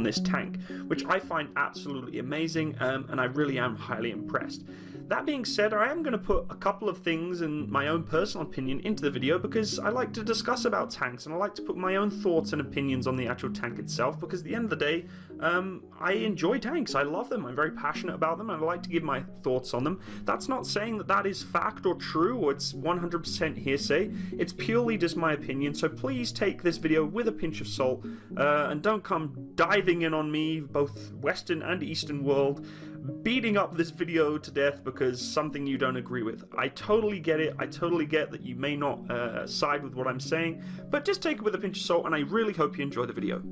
on this tank, which I find absolutely amazing, and I really am highly impressed. That being said, I am going to put a couple of things and my own personal opinion into the video because I like to discuss about tanks and I like to put my own thoughts and opinions on the actual tank itself, because at the end of the day, I enjoy tanks. I love them. I'm very passionate about them and I like to give my thoughts on them. That's not saying that that is fact or true or it's 100% hearsay. It's purely just my opinion, so please take this video with a pinch of salt and don't come diving in on me, both Western and Eastern world, beating up this video to death because something you don't agree with. I totally get it. I totally get that you may not side with what I'm saying, but just take it with a pinch of salt, and I really hope you enjoy the video.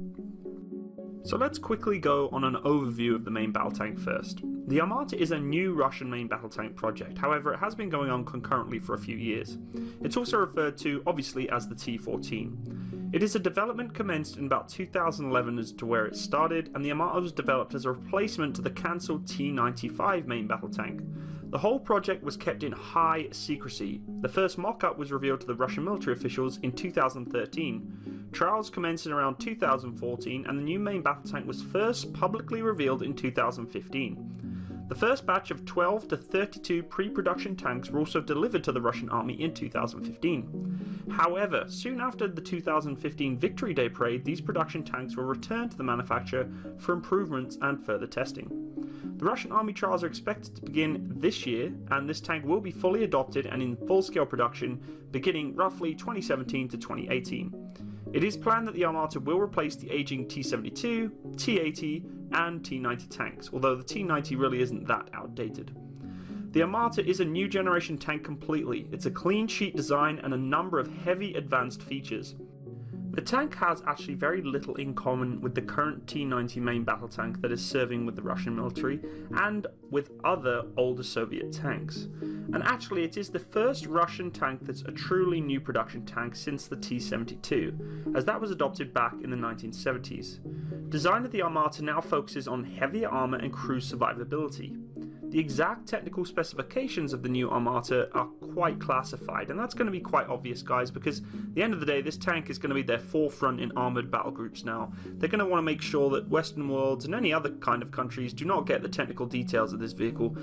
So let's quickly go on an overview of the main battle tank first. The Armata is a new Russian main battle tank project, however it has been going on concurrently for a few years. It's also referred to obviously as the T14. It is a development commenced in about 2011 as to where it started, and the Armata was developed as a replacement to the cancelled T95 main battle tank. The whole project was kept in high secrecy. The first mock-up was revealed to the Russian military officials in 2013. Trials commenced in around 2014, and the new main battle tank was first publicly revealed in 2015. The first batch of 12 to 32 pre-production tanks were also delivered to the Russian army in 2015. However, soon after the 2015 Victory Day parade, these production tanks were returned to the manufacturer for improvements and further testing. The Russian army trials are expected to begin this year, and this tank will be fully adopted and in full-scale production beginning roughly 2017 to 2018. It is planned that the Armata will replace the aging T72, T80 and T90 tanks, although the T90 really isn't that outdated. The Armata is a new generation tank completely. It's a clean sheet design and a number of heavy advanced features. The tank has actually very little in common with the current T90 main battle tank that is serving with the Russian military and with other older Soviet tanks. And actually it is the first Russian tank that's a truly new production tank since the T72, as that was adopted back in the 1970s. Design of the Armata now focuses on heavier armour and crew survivability. The exact technical specifications of the new Armata are quite classified, and that's going to be quite obvious, guys, because at the end of the day, this tank is going to be their forefront in armoured battle groups now. They're going to want to make sure that Western worlds and any other kind of countries do not get the technical details of this vehicle.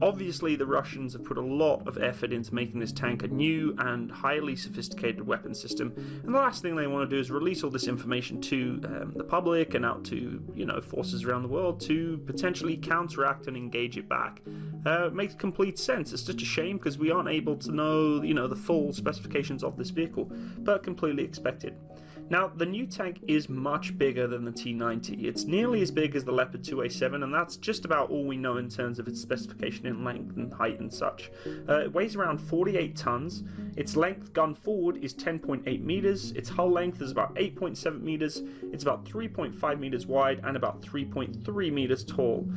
Obviously, the Russians have put a lot of effort into making this tank a new and highly sophisticated weapon system, and the last thing they want to do is release all this information to the public and out to, forces around the world to potentially counteract and engage it back. It makes complete sense. It's such a shame because we aren't able to know, the full specifications of this vehicle, but completely expected. Now, the new tank is much bigger than the T90. It's nearly as big as the Leopard 2A7, and that's just about all we know in terms of its specification in length and height and such. It weighs around 48 tons. Its length gun forward is 10.8 meters. Its hull length is about 8.7 meters. It's about 3.5 meters wide and about 3.3 meters tall.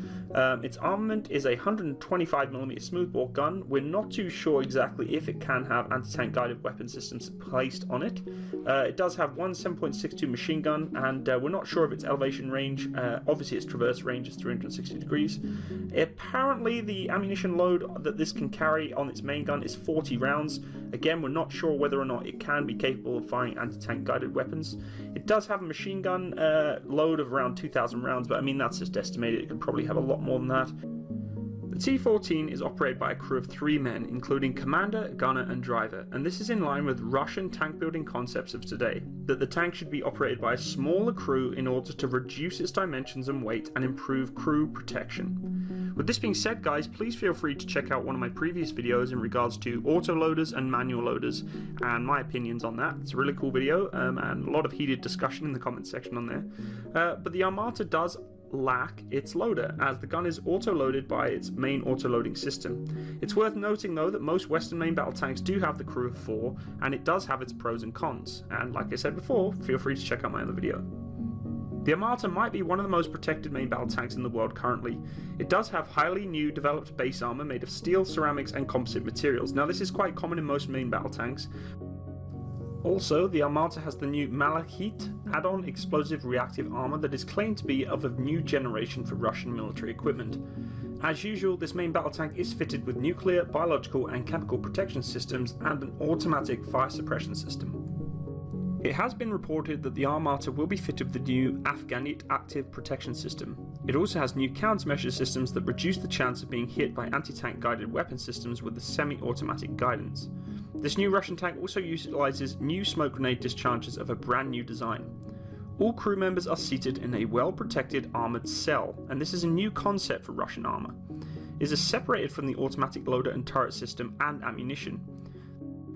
Its armament is a 125mm smoothbore gun. We're not too sure exactly if it can have anti-tank guided weapon systems placed on it. It does have one 7.62 machine gun, and we're not sure of its elevation range. Obviously its traverse range is 360 degrees. Apparently the ammunition load that this can carry on its main gun is 40 rounds. Again, we're not sure whether or not it can be capable of firing anti-tank guided weapons. It does have a machine gun load of around 2,000 rounds, but I mean that's just estimated. It could probably have a lot more than that. The T14 is operated by a crew of 3 men, including commander, gunner and driver, and this is in line with Russian tank building concepts of today, that the tank should be operated by a smaller crew in order to reduce its dimensions and weight and improve crew protection. With this being said, guys, please feel free to check out one of my previous videos in regards to autoloaders and manual loaders and my opinions on that. It's a really cool video and a lot of heated discussion in the comments section on there. But the Armata does lack its loader, as the gun is auto-loaded by its main auto-loading system. It's worth noting though that most Western main battle tanks do have the crew of 4, and it does have its pros and cons, and like I said before, feel free to check out my other video. The Armata might be one of the most protected main battle tanks in the world currently. It does have highly new developed base armor made of steel, ceramics and composite materials. Now this is quite common in most main battle tanks. Also, the Armata has the new Malachite add-on explosive reactive armor that is claimed to be of a new generation for Russian military equipment. As usual, this main battle tank is fitted with nuclear, biological and chemical protection systems and an automatic fire suppression system. It has been reported that the Armata will be fitted with the new Afghanit active protection system. It also has new countermeasure systems that reduce the chance of being hit by anti-tank guided weapon systems with the semi-automatic guidance. This new Russian tank also utilises new smoke grenade discharges of a brand new design. All crew members are seated in a well-protected armoured cell, and this is a new concept for Russian armour. It is separated from the automatic loader and turret system and ammunition.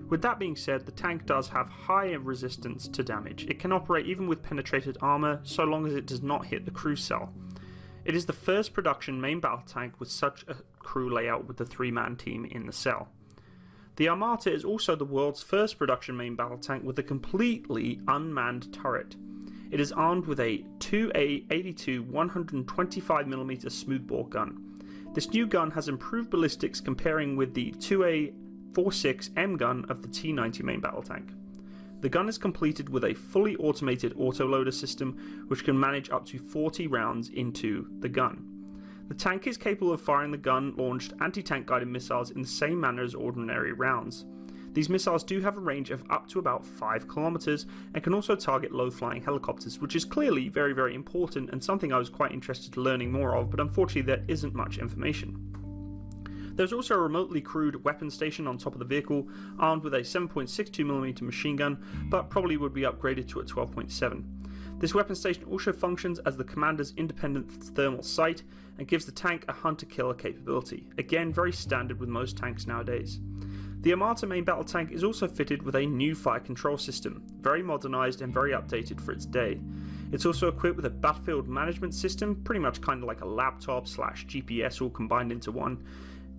With that being said, the tank does have high resistance to damage. It can operate even with penetrated armour, so long as it does not hit the crew cell. It is the first production main battle tank with such a crew layout with the 3-man team in the cell. The Armata is also the world's first production main battle tank with a completely unmanned turret. It is armed with a 2A82 125mm smoothbore gun. This new gun has improved ballistics comparing with the 2A46M gun of the T90 main battle tank. The gun is completed with a fully automated autoloader system which can manage up to 40 rounds into the gun. The tank is capable of firing the gun-launched anti-tank guided missiles in the same manner as ordinary rounds. These missiles do have a range of up to about 5 kilometers and can also target low-flying helicopters, which is clearly very, very important and something I was quite interested in learning more of, but unfortunately there isn't much information. There's also a remotely crewed weapon station on top of the vehicle, armed with a 7.62mm machine gun, but probably would be upgraded to a 12.7. This weapon station also functions as the commander's independent thermal sight and gives the tank a hunter-killer capability, again very standard with most tanks nowadays. The Armata main battle tank is also fitted with a new fire control system, very modernised and very updated for its day. It's also equipped with a battlefield management system, pretty much kind of like a laptop / GPS all combined into one,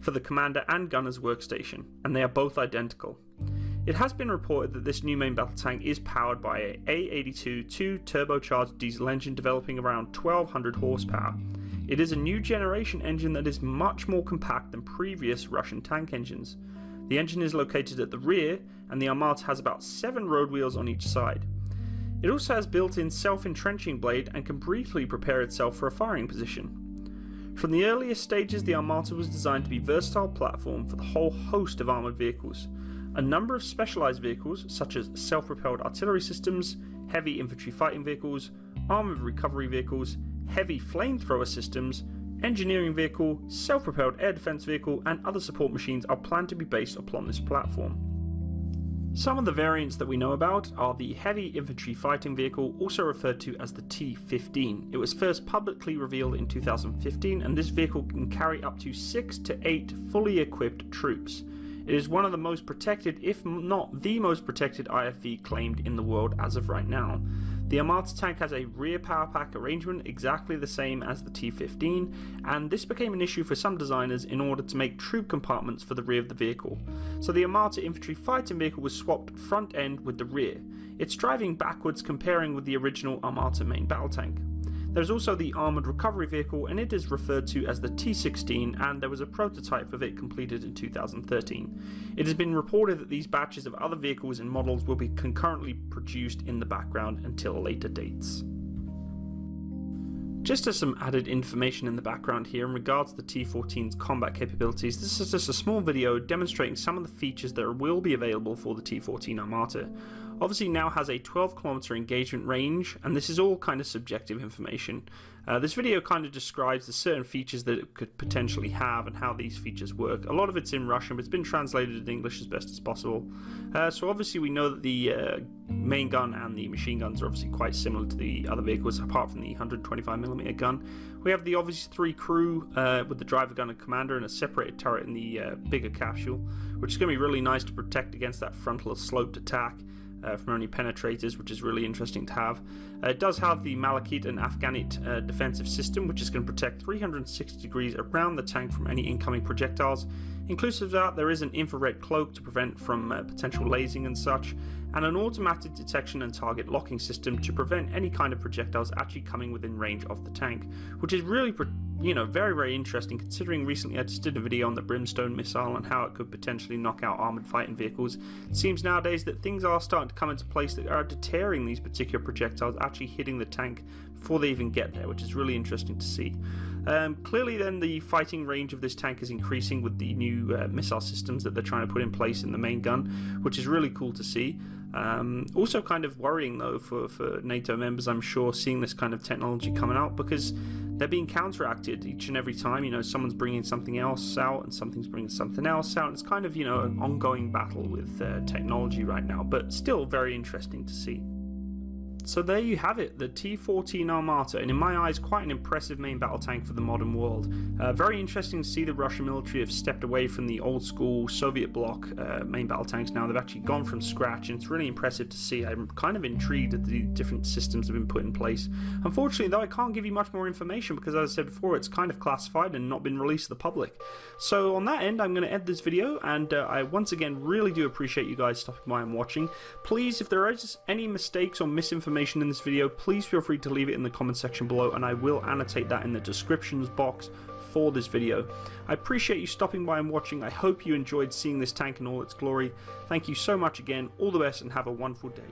for the commander and gunner's workstation, and they are both identical. It has been reported that this new main battle tank is powered by a A82 2-turbocharged diesel engine developing around 1200 horsepower. It is a new generation engine that is much more compact than previous Russian tank engines. The engine is located at the rear, and the Armata has about 7 road wheels on each side. It also has built-in self-entrenching blade and can briefly prepare itself for a firing position. From the earliest stages, the Armata was designed to be a versatile platform for the whole host of armoured vehicles. A number of specialised vehicles, such as self-propelled artillery systems, heavy infantry fighting vehicles, armoured recovery vehicles, heavy flamethrower systems, engineering vehicle, self-propelled air defence vehicle and other support machines are planned to be based upon this platform. Some of the variants that we know about are the heavy infantry fighting vehicle, also referred to as the T14. It was first publicly revealed in 2015 and this vehicle can carry up to 6 to 8 fully equipped troops. It is one of the most protected, if not the most protected IFV claimed in the world as of right now. The Armata tank has a rear power pack arrangement exactly the same as the T15, and this became an issue for some designers in order to make troop compartments for the rear of the vehicle. So the Armata infantry fighting vehicle was swapped front end with the rear. It's driving backwards comparing with the original Armata main battle tank. There's also the armoured recovery vehicle, and it is referred to as the T16, and there was a prototype of it completed in 2013. It has been reported that these batches of other vehicles and models will be concurrently produced in the background until later dates. Just as some added information in the background here in regards to the T14's combat capabilities, this is just a small video demonstrating some of the features that will be available for the T14 Armata. Obviously now has a 12km engagement range, and this is all kind of subjective information. This video kind of describes the certain features that it could potentially have and how these features work. A lot of it's in Russian, but it's been translated in English as best as possible. So obviously we know that the main gun and the machine guns are obviously quite similar to the other vehicles, apart from the 125mm gun. We have the obvious 3 crew with the driver, gunner, commander, and a separated turret in the bigger capsule, which is going to be really nice to protect against that frontal sloped attack from any penetrators, which is really interesting to have. It does have the Malachite and Afghanit defensive system, which is going to protect 360 degrees around the tank from any incoming projectiles. Inclusive of that, there is an infrared cloak to prevent from potential lasing and such, and an automatic detection and target locking system to prevent any kind of projectiles actually coming within range of the tank, which is really very, very interesting, considering recently I just did a video on the Brimstone missile and how it could potentially knock out armoured fighting vehicles. It seems nowadays that things are starting to come into place that are deterring these particular projectiles actually hitting the tank before they even get there, which is really interesting to see. Clearly then the fighting range of this tank is increasing with the new missile systems that they're trying to put in place in the main gun, which is really cool to see. Also kind of worrying though for NATO members, I'm sure, seeing this kind of technology coming out, because they're being counteracted each and every time. You know, someone's bringing something else out and something's bringing something else out. It's kind of, you know, an ongoing battle with technology right now, but still very interesting to see. So there you have it, the T14 Armata, and in my eyes quite an impressive main battle tank for the modern world. Very interesting to see the Russian military have stepped away from the old school Soviet bloc main battle tanks now. They've actually gone from scratch, and it's really impressive to see. I'm kind of intrigued at the different systems that have been put in place. Unfortunately though, I can't give you much more information because, as I said before, it's kind of classified and not been released to the public. So on that end, I'm going to end this video, and I once again really do appreciate you guys stopping by and watching. Please, if there is any mistakes or misinformation in this video, please feel free to leave it in the comment section below, and I will annotate that in the descriptions box for this video. I appreciate you stopping by and watching. I hope you enjoyed seeing this tank in all its glory. Thank you so much again, all the best, and have a wonderful day.